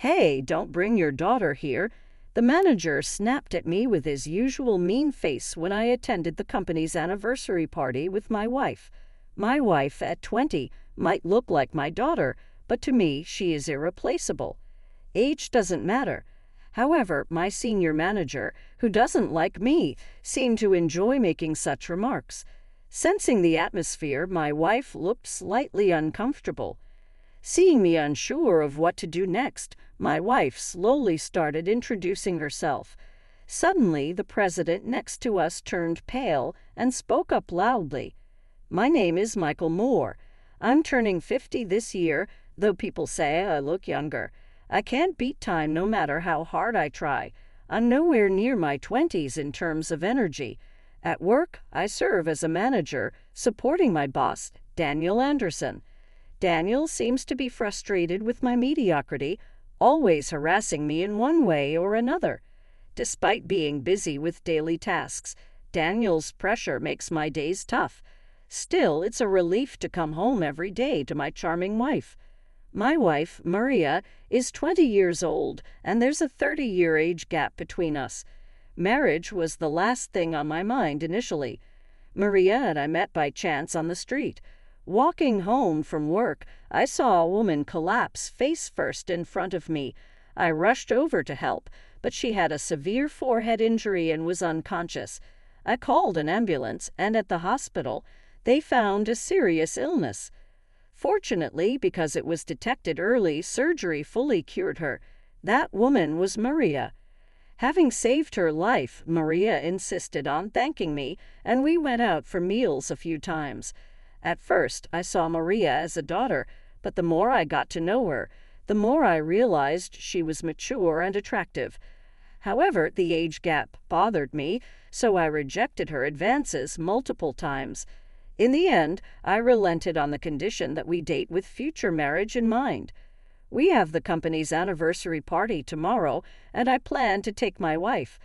"Hey, don't bring your daughter here." The manager snapped at me with his usual mean face when I attended the company's anniversary party with my wife. My wife, at 20, might look like my daughter, but to me, she is irreplaceable. Age doesn't matter. However, my senior manager, who doesn't like me, seemed to enjoy making such remarks. Sensing the atmosphere, my wife looked slightly uncomfortable. Seeing me unsure of what to do next, my wife slowly started introducing herself. Suddenly, the president next to us turned pale and spoke up loudly. "My name is Michael Moore. I'm turning 50 this year, though people say I look younger. I can't beat time no matter how hard I try. I'm nowhere near my 20s in terms of energy. At work, I serve as a manager, supporting my boss, Daniel Anderson. Daniel seems to be frustrated with my mediocrity, always harassing me in one way or another. Despite being busy with daily tasks, Daniel's pressure makes my days tough. Still, it's a relief to come home every day to my charming wife. My wife, Maria, is 20 years old, and there's a 30-year age gap between us. Marriage was the last thing on my mind initially. Maria and I met by chance on the street. Walking home from work, I saw a woman collapse face first in front of me. I rushed over to help, but she had a severe forehead injury and was unconscious. I called an ambulance, and at the hospital, they found a serious illness. Fortunately, because it was detected early, surgery fully cured her. That woman was Maria. Having saved her life, Maria insisted on thanking me, and we went out for meals a few times. At first, I saw Maria as a daughter, but the more I got to know her, the more I realized she was mature and attractive. However, the age gap bothered me, so I rejected her advances multiple times. In the end, I relented on the condition that we date with future marriage in mind. We have the company's anniversary party tomorrow, and I plan to take my wife.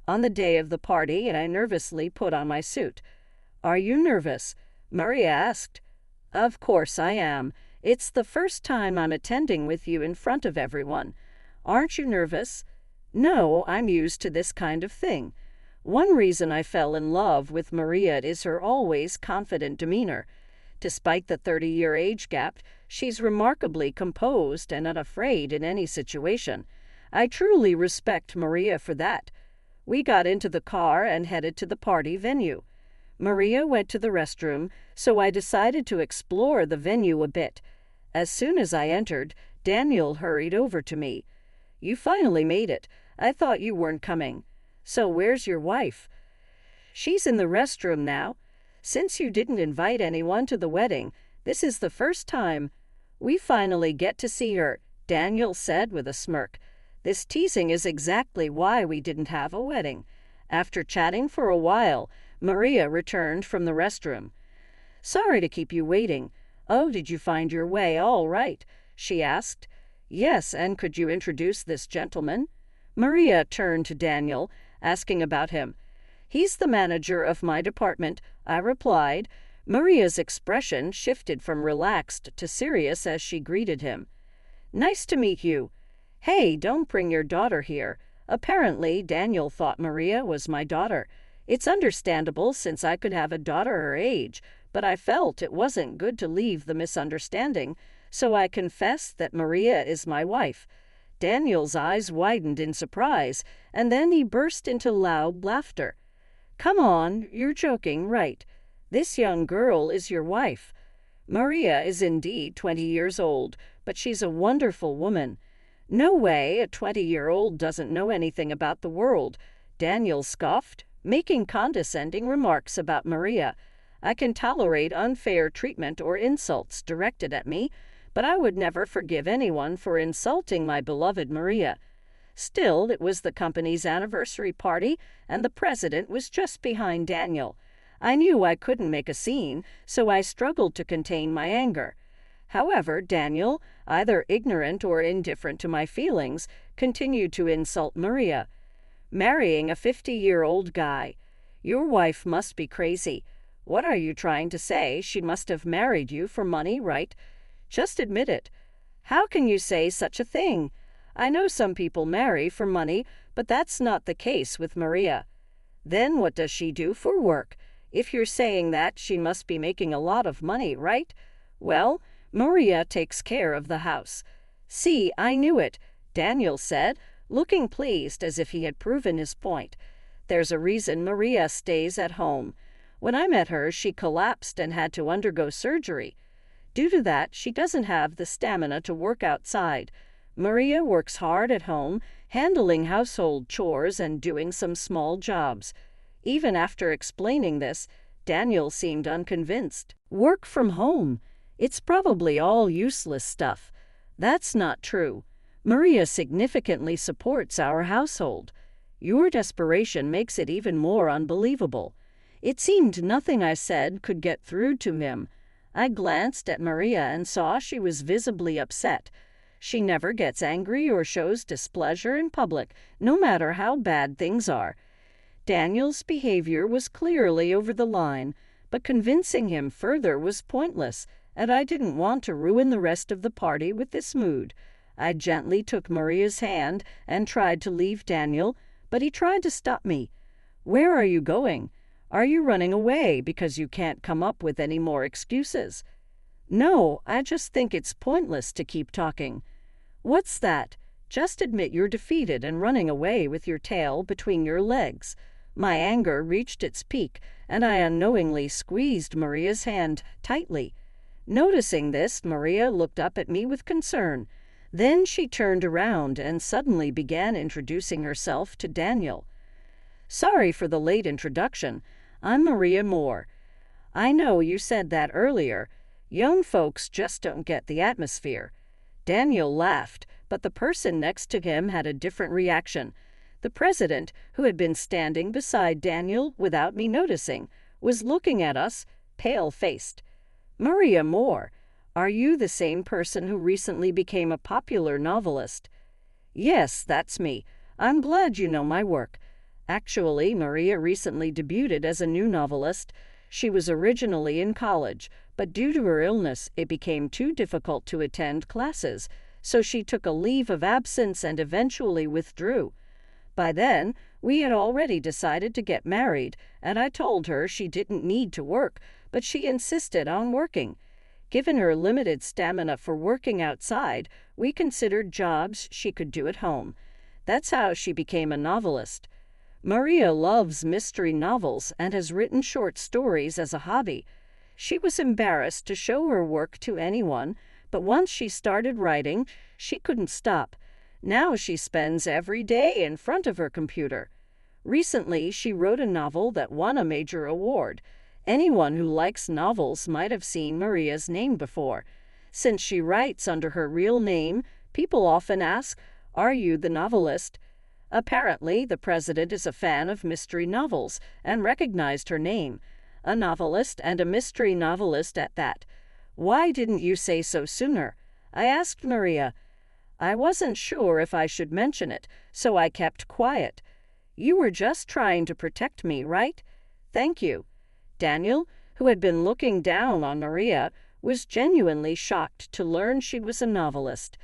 On the day of the party, I nervously put on my suit. "Are you nervous?" Maria asked. "Of course I am. It's the first time I'm attending with you in front of everyone. Aren't you nervous?" "No, I'm used to this kind of thing." One reason I fell in love with Maria is her always confident demeanor. Despite the 30-year age gap, she's remarkably composed and unafraid in any situation. I truly respect Maria for that. We got into the car and headed to the party venue. Maria went to the restroom, so I decided to explore the venue a bit. As soon as I entered, Daniel hurried over to me. "You finally made it. I thought you weren't coming. So where's your wife?" "She's in the restroom now. Since you didn't invite anyone to the wedding, this is the first time we finally get to see her," Daniel said with a smirk. "This teasing is exactly why we didn't have a wedding." After chatting for a while, Maria returned from the restroom. "Sorry to keep you waiting. Oh, did you find your way all right?" she asked. "Yes, and could you introduce this gentleman?" Maria turned to Daniel, asking about him. "He's the manager of my department," I replied. Maria's expression shifted from relaxed to serious as she greeted him. "Nice to meet you. Hey, don't bring your daughter here." Apparently, Daniel thought Maria was my daughter. It's understandable since I could have a daughter her age, but I felt it wasn't good to leave the misunderstanding, so I confessed that Maria is my wife. Daniel's eyes widened in surprise, and then he burst into loud laughter. "Come on, you're joking, right? This young girl is your wife." Maria is indeed 20 years old, but she's a wonderful woman. "No way, a 20-year-old doesn't know anything about the world," Daniel scoffed, making condescending remarks about Maria. "I can tolerate unfair treatment or insults directed at me, but I would never forgive anyone for insulting my beloved Maria." Still, it was the company's anniversary party, and the president was just behind Daniel. I knew I couldn't make a scene, so I struggled to contain my anger. However, Daniel, either ignorant or indifferent to my feelings, continued to insult Maria. "Marrying a 50-year-old guy. Your wife must be crazy. What are you trying to say? She must have married you for money, right? Just admit it. How can you say such a thing?" I know some people marry for money, but that's not the case with Maria. Then what does she do for work? If you're saying that, she must be making a lot of money, right? Well, Maria takes care of the house. See, I knew it, Daniel said, looking pleased as if he had proven his point. There's a reason Maria stays at home. When I met her, she collapsed and had to undergo surgery. Due to that, she doesn't have the stamina to work outside. Maria works hard at home, handling household chores and doing some small jobs. Even after explaining this, Daniel seemed unconvinced. Work from home? It's probably all useless stuff. That's not true. Maria significantly supports our household. Your desperation makes it even more unbelievable. It seemed nothing I said could get through to him. I glanced at Maria and saw she was visibly upset. She never gets angry or shows displeasure in public, no matter how bad things are. Daniel's behavior was clearly over the line, but convincing him further was pointless, and I didn't want to ruin the rest of the party with this mood. I gently took Maria's hand and tried to leave Daniel, but he tried to stop me. "Where are you going? Are you running away because you can't come up with any more excuses?" "No, I just think it's pointless to keep talking." "What's that? Just admit you're defeated and running away with your tail between your legs." My anger reached its peak, and I unknowingly squeezed Maria's hand tightly. Noticing this, Maria looked up at me with concern. Then she turned around and suddenly began introducing herself to Daniel. "Sorry for the late introduction. I'm Maria Moore. I know you said that earlier. Young folks just don't get the atmosphere." Daniel laughed, but the person next to him had a different reaction. The president, who had been standing beside Daniel without me noticing, was looking at us, pale-faced. "Maria Moore, are you the same person who recently became a popular novelist?" "Yes, that's me. I'm glad you know my work." Actually, Maria recently debuted as a new novelist. She was originally in college, but due to her illness, it became too difficult to attend classes, so she took a leave of absence and eventually withdrew. By then, we had already decided to get married, and I told her she didn't need to work, but she insisted on working. Given her limited stamina for working outside, we considered jobs she could do at home. That's how she became a novelist. Maria loves mystery novels and has written short stories as a hobby. She was embarrassed to show her work to anyone, but once she started writing, she couldn't stop. Now she spends every day in front of her computer. Recently, she wrote a novel that won a major award. Anyone who likes novels might have seen Maria's name before. Since she writes under her real name, people often ask, "Are you the novelist?" Apparently, the president is a fan of mystery novels and recognized her name. A novelist and a mystery novelist at that. "Why didn't you say so sooner?" I asked Maria. "I wasn't sure if I should mention it, so I kept quiet." "You were just trying to protect me, right?" "Thank you." Daniel, who had been looking down on Maria, was genuinely shocked to learn she was a novelist.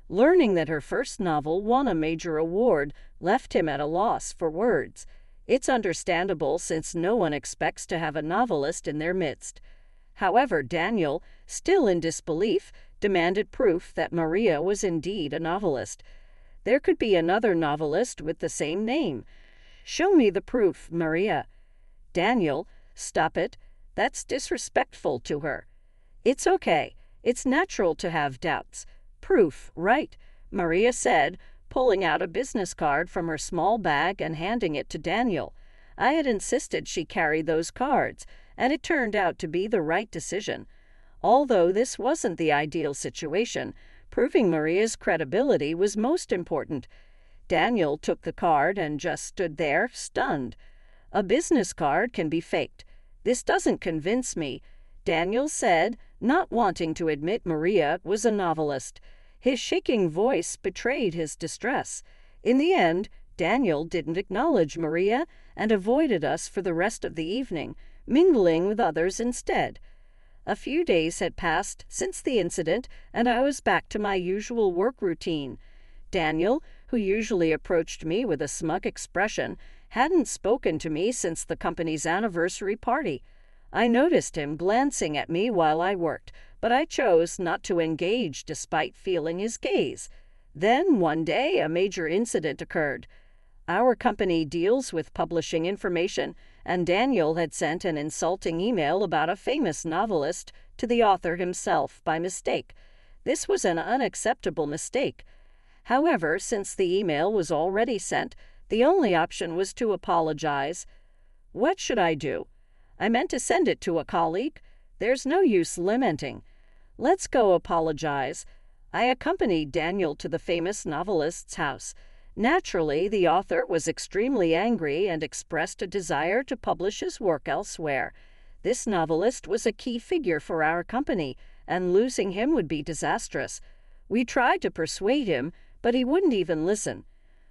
Learning that her first novel won a major award left him at a loss for words. It's understandable since no one expects to have a novelist in their midst. However, Daniel, still in disbelief, demanded proof that Maria was indeed a novelist. There could be another novelist with the same name. "Show me the proof, Maria." "Daniel, stop it. That's disrespectful to her." "It's okay. It's natural to have doubts. Proof, right?" Maria said, pulling out a business card from her small bag and handing it to Daniel. I had insisted she carry those cards, and it turned out to be the right decision. Although this wasn't the ideal situation, proving Maria's credibility was most important. Daniel took the card and just stood there, stunned. "A business card can be faked. This doesn't convince me," Daniel said, not wanting to admit Maria was a novelist. His shaking voice betrayed his distress. In the end, Daniel didn't acknowledge Maria and avoided us for the rest of the evening, mingling with others instead. A few days had passed since the incident, and I was back to my usual work routine. Daniel, who usually approached me with a smug expression, hadn't spoken to me since the company's anniversary party. I noticed him glancing at me while I worked, but I chose not to engage despite feeling his gaze. Then, one day, a major incident occurred. Our company deals with publishing information, and Daniel had sent an insulting email about a famous novelist to the author himself by mistake. This was an unacceptable mistake. However, since the email was already sent, the only option was to apologize. What should I do? I meant to send it to a colleague. There's no use lamenting. Let's go apologize. I accompanied Daniel to the famous novelist's house. Naturally, the author was extremely angry and expressed a desire to publish his work elsewhere. This novelist was a key figure for our company, and losing him would be disastrous. We tried to persuade him, but he wouldn't even listen.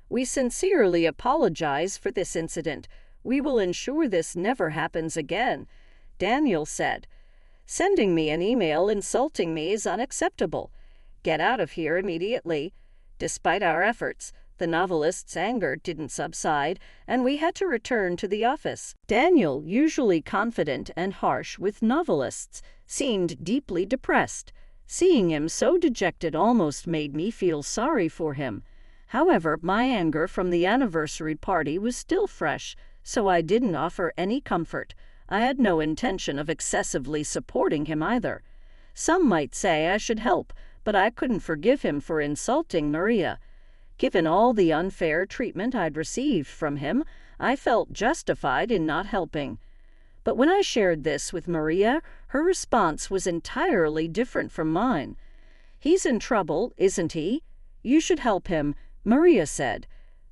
We sincerely apologize for this incident. We will ensure this never happens again, Daniel said. Sending me an email insulting me is unacceptable. Get out of here immediately. Despite our efforts, the novelist's anger didn't subside, and we had to return to the office. Daniel, usually confident and harsh with novelists, seemed deeply depressed. Seeing him so dejected almost made me feel sorry for him. However, my anger from the anniversary party was still fresh, so I didn't offer any comfort. I had no intention of excessively supporting him either. Some might say I should help, but I couldn't forgive him for insulting Maria. Given all the unfair treatment I'd received from him, I felt justified in not helping. But when I shared this with Maria, her response was entirely different from mine. "He's in trouble, isn't he? You should help him," Maria said.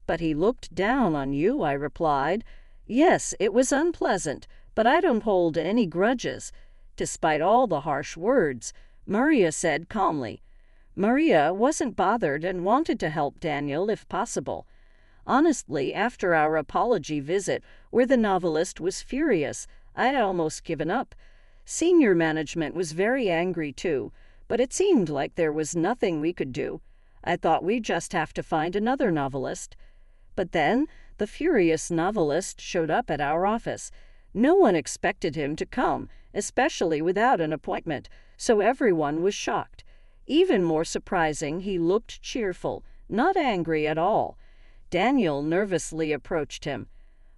"But he looked down on you," I replied. "Yes, it was unpleasant, but I don't hold any grudges." Despite all the harsh words, Maria said calmly. Maria wasn't bothered and wanted to help Daniel if possible. Honestly, after our apology visit, where the novelist was furious, I had almost given up. Senior management was very angry too, but it seemed like there was nothing we could do. I thought we'd just have to find another novelist. But then, the furious novelist showed up at our office. No one expected him to come, especially without an appointment, so everyone was shocked. Even more surprising, he looked cheerful, not angry at all. Daniel nervously approached him.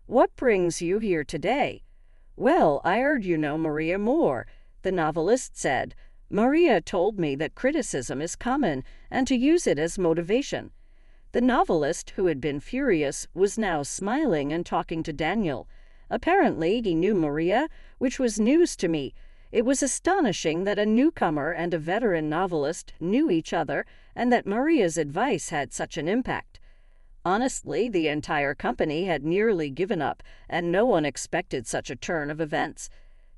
"What brings you here today?" "Well, I heard you know Maria Moore," the novelist said. "Maria told me that criticism is common and to use it as motivation." The novelist, who had been furious, was now smiling and talking to Daniel. Apparently, he knew Maria, which was news to me. It was astonishing that a newcomer and a veteran novelist knew each other and that Maria's advice had such an impact. Honestly, the entire company had nearly given up, and no one expected such a turn of events.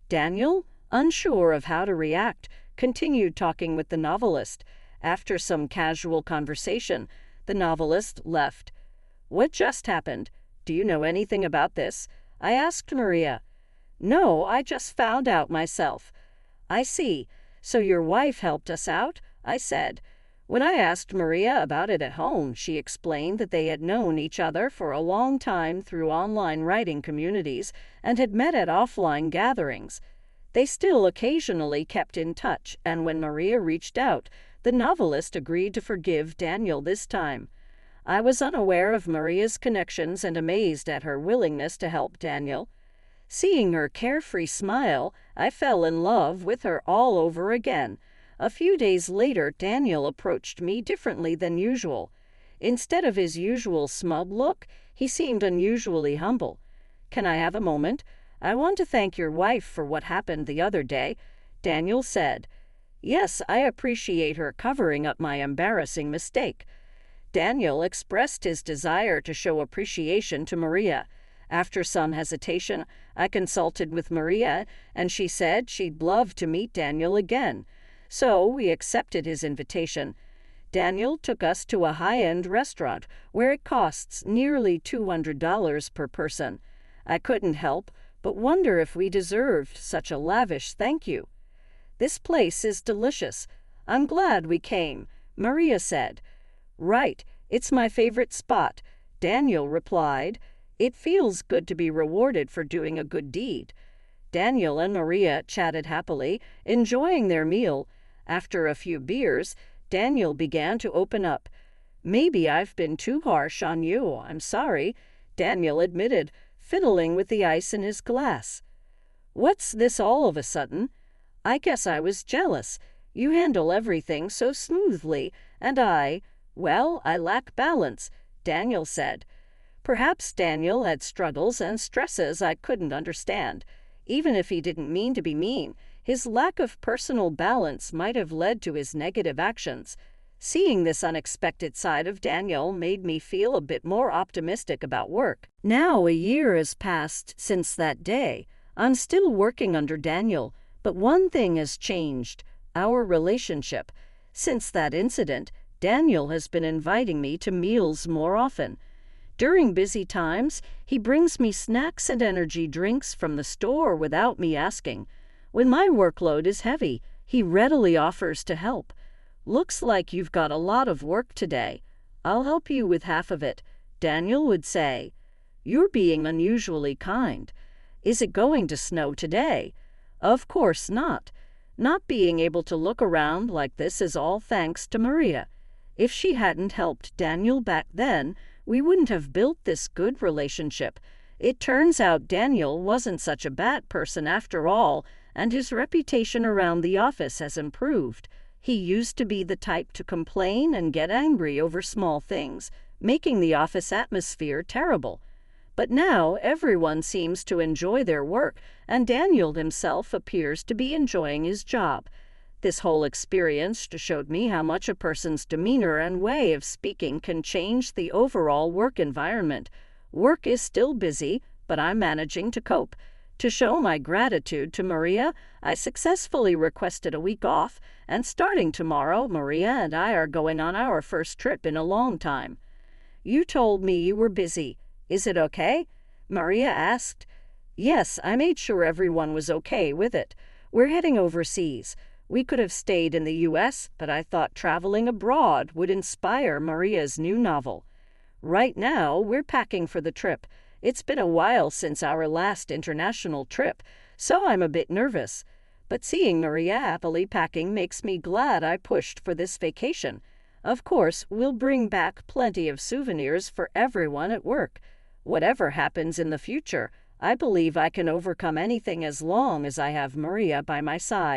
Daniel, unsure of how to react, continued talking with the novelist. After some casual conversation, the novelist left. "What just happened? Do you know anything about this?" I asked Maria. "No, I just found out myself." "I see. So your wife helped us out?" I said. When I asked Maria about it at home, she explained that they had known each other for a long time through online writing communities and had met at offline gatherings. They still occasionally kept in touch, and when Maria reached out, the novelist agreed to forgive Daniel this time. I was unaware of Maria's connections and amazed at her willingness to help Daniel. Seeing her carefree smile, I fell in love with her all over again. A few days later, Daniel approached me differently than usual. Instead of his usual smug look, he seemed unusually humble. "Can I have a moment? I want to thank your wife for what happened the other day," Daniel said. "Yes, I appreciate her covering up my embarrassing mistake." Daniel expressed his desire to show appreciation to Maria. After some hesitation, I consulted with Maria, and she said she'd love to meet Daniel again. So we accepted his invitation. Daniel took us to a high-end restaurant where it costs nearly $200 per person. I couldn't help but wonder if we deserved such a lavish thank you. "This place is delicious. I'm glad we came," Maria said. "Right. "It's my favorite spot," Daniel replied. "It feels good to be rewarded for doing a good deed." Daniel and Maria chatted happily, enjoying their meal. After a few beers, Daniel began to open up. "Maybe I've been too harsh on you. I'm sorry," Daniel admitted, fiddling with the ice in his glass. "What's this all of a sudden?" "I guess I was jealous. You handle everything so smoothly, and well, I lack balance," Daniel said. Perhaps Daniel had struggles and stresses I couldn't understand. Even if he didn't mean to be mean, his lack of personal balance might have led to his negative actions. Seeing this unexpected side of Daniel made me feel a bit more optimistic about work. Now a year has passed since that day. I'm still working under Daniel, but one thing has changed: our relationship. Since that incident, Daniel has been inviting me to meals more often. During busy times, he brings me snacks and energy drinks from the store without me asking. When my workload is heavy, he readily offers to help. "Looks like you've got a lot of work today. I'll help you with half of it," Daniel would say. "You're being unusually kind. Is it going to snow today?" "Of course not. Not being able to look around like this is all thanks to Maria. If she hadn't helped Daniel back then, we wouldn't have built this good relationship. It turns out Daniel wasn't such a bad person after all, and his reputation around the office has improved. He used to be the type to complain and get angry over small things, making the office atmosphere terrible. But now everyone seems to enjoy their work, and Daniel himself appears to be enjoying his job. This whole experience showed me how much a person's demeanor and way of speaking can change the overall work environment. Work is still busy, but I'm managing to cope. To show my gratitude to Maria, I successfully requested a week off, and starting tomorrow, Maria and I are going on our first trip in a long time. "You told me you were busy. Is it okay?" Maria asked. "Yes, I made sure everyone was okay with it. We're heading overseas. We could have stayed in the U.S., but I thought traveling abroad would inspire Maria's new novel. Right now, we're packing for the trip. It's been a while since our last international trip, so I'm a bit nervous. But seeing Maria happily packing makes me glad I pushed for this vacation. Of course, we'll bring back plenty of souvenirs for everyone at work. Whatever happens in the future, I believe I can overcome anything as long as I have Maria by my side."